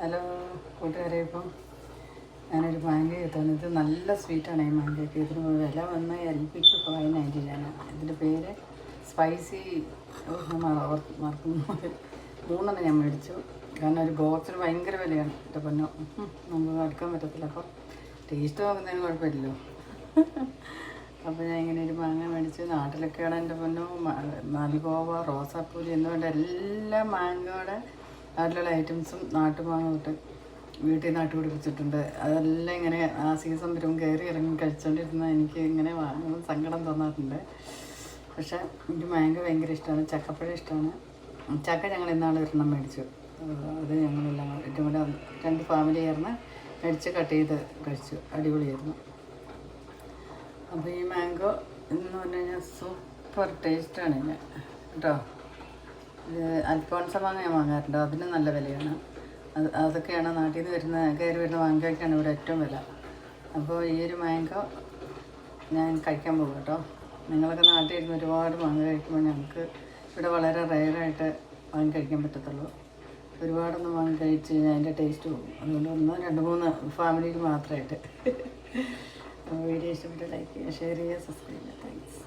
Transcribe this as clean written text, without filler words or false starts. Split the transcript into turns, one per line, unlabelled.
Hello കൂട്ടുകാരെ, ഇപ്പം ഞാനൊരു മാങ്ങ എത്തുന്നത്. ഇത് നല്ല സ്വീറ്റാണ് ഈ മാങ്ങയ്ക്ക്. ഇതിന് വില വന്ന് LPക്ക് 5.99. ഇതിൻ്റെ പേര് സ്പൈസി മറക്കുന്നു. 3 ഞാൻ മേടിച്ചു. കാരണം ഒരു ബോക്സിന് ഭയങ്കര വിലയാണ്. എൻ്റെ പൊന്നോ, നമുക്ക് അടുക്കാൻ പറ്റത്തില്ല. അപ്പം ടേസ്റ്റ് നോക്കുന്നതിന് കുഴപ്പമില്ലല്ലോ. അപ്പോൾ ഞാൻ ഇങ്ങനെ ഒരു മാങ്ങ മേടിച്ച്. നാട്ടിലൊക്കെയാണ് എൻ്റെ പൊന്നോ മൽഗോവ, റോസാപ്പൂരി എന്ന് വേണ്ട എല്ലാ മാങ്ങയുടെ നാട്ടിലുള്ള ഐറ്റംസും നാട്ടുമാങ്ങ തൊട്ട് വീട്ടിൽ നാട്ടു പിടിപ്പിച്ചിട്ടുണ്ട്. അതെല്ലാം ഇങ്ങനെ ആ സീസൺ വരും കയറി ഇറങ്ങി കഴിച്ചുകൊണ്ടിരുന്ന എനിക്ക് ഇങ്ങനെ വാങ്ങുമ്പോൾ സങ്കടം തോന്നാറുണ്ട്. പക്ഷേ എനിക്ക് മാങ്ങ ഭയങ്കര ഇഷ്ടമാണ്. ചക്കപ്പഴം ഇഷ്ടമാണ്. ചക്ക ഞങ്ങൾ ഇന്നാൾ ഒരെണ്ണം മേടിച്ചു. അത് ഞങ്ങളെല്ലാം ഏറ്റവും കൂടെ 2 ഫാമിലി ചേർന്ന് മേടിച്ച് കട്ട് ചെയ്ത് കഴിച്ചു. അടിപൊളിയായിരുന്നു. അപ്പോൾ ഈ മാംഗോ എന്ന് പറഞ്ഞു കഴിഞ്ഞാൽ സൂപ്പർ ടേസ്റ്റാണ് ഇതിന് കേട്ടോ. ഇത് അൽഫോൺസ മാങ്ങ ഞാൻ വാങ്ങാറുണ്ട്. അതിന് നല്ല വിലയാണ്. അതൊക്കെയാണ് നാട്ടിൽ നിന്ന് കയറി വരുന്ന മാങ്ങയ്ക്കാണ് ഇവിടെ ഏറ്റവും വില. അപ്പോൾ ഈ ഒരു മാംഗോ ഞാൻ കഴിക്കാൻ പോകും കേട്ടോ. നിങ്ങളൊക്കെ നാട്ടിൽ ഇരുന്ന് ഒരുപാട് മാങ്ങ കഴിക്കുമ്പോൾ ഞങ്ങൾക്ക് ഇവിടെ വളരെ റെയറായിട്ട് വാങ്ങി കഴിക്കാൻ പറ്റത്തുള്ളൂ. ഒരുപാടൊന്നും വാങ്ങി കഴിച്ച് കഴിഞ്ഞാൽ അതിൻ്റെ ടേസ്റ്റ് പോകും. അതുകൊണ്ട് 1, 2, 3 ഫാമിലിക്ക് മാത്രമായിട്ട്. വീഡിയോ ഇഷ്ടപ്പെട്ട് ലൈക്ക് ചെയ്യുക, ഷെയർ ചെയ്യുക, സബ്സ്ക്രൈബ് ചെയ്യുക. താങ്ക്സ്.